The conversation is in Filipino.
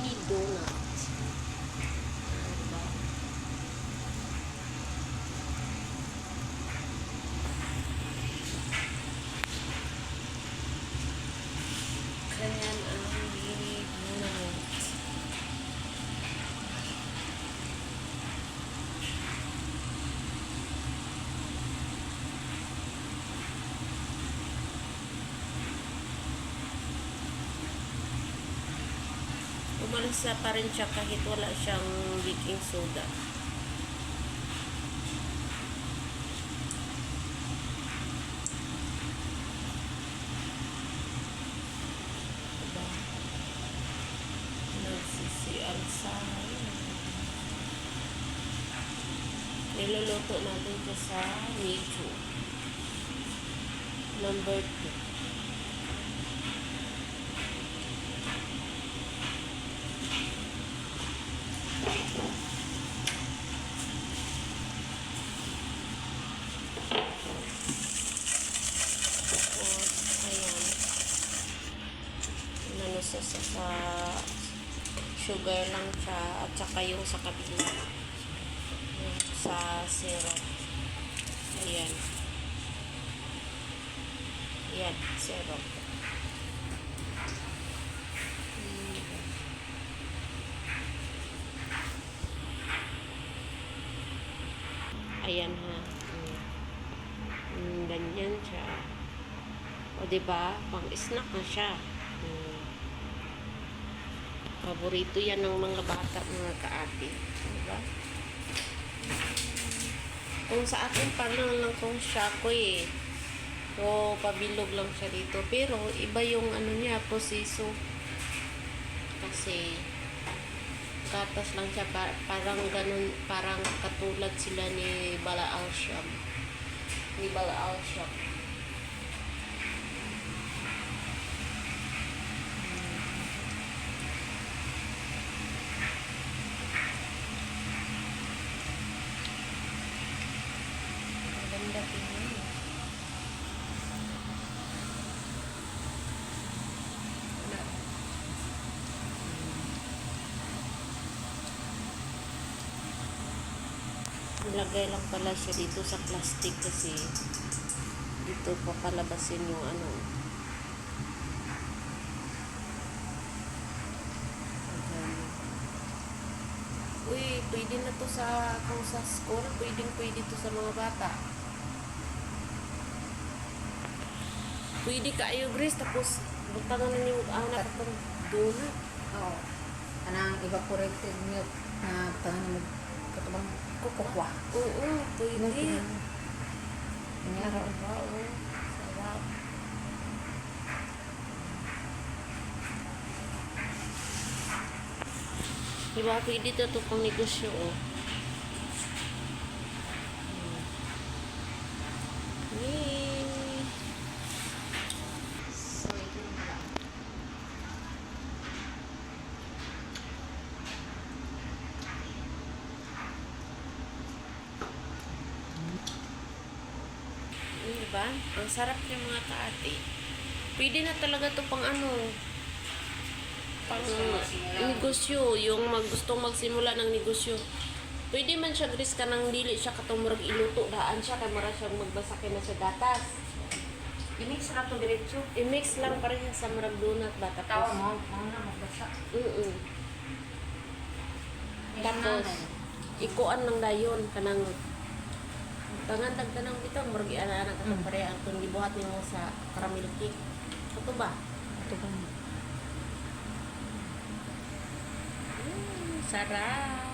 mini donut. Diba? Ganyan ang mini donut. Umalsa pa rin siya kahit wala siyang baking soda. Diba? Nagsisiyan sa niluluto natin ito sa medyo number 2. Sa sugar lang siya at saka yung sa kabila yung sa syrup. Ayan. Ayan, syrup. Ayan ha. Ganyan siya. O diba? Pang snack na siya. Paborito yan ng mga bata, mga kaati. Diba? Kung sa akin, parang lang kung shako eh. So, pabilog lang siya dito. Pero, iba yung ano niya, proseso. Kasi, gatas lang siya. Parang ganun, parang katulad sila ni Bala Al-Sham. Ni Bala Al-Sham. Ganda tingnan. Nilagay lang pala siya dito sa plastic kasi dito papalabasin yung ano. Uy, pwede na to sa kung sa school, pwede to sa mga bata. Pwede kayo, Grace, tapos butangan na yung anak itong donut. Oo. Kanang evaporated milk na tangan mo katubang kukukwa. Oo, pwede. Kunyara. Oo, sarap. Diba, pwede to pang negosyo, oh. Yay! So, ito yung lang. Diba? Ang sarap niya mga kaati. Pwede na talaga to pang ano, pang negosyo, yung gustong magsimula ng negosyo. Pwede man siya, Grace, ka nang dili siya katumurag iluto, daan siya, kay mara siyang magbasakin na sa gatas. I-mix na ito diretso. I-mix lang pa rin sa marag donut ba? Tawa Tapos, mo na magbasa. tapos, ikuan lang dayon, kanang tangan dagdanang bitang, marag i-ana-ana katong pareha, kung gibuhat nimo sa caramel cake. Ito ba? Ito ba? Sarap!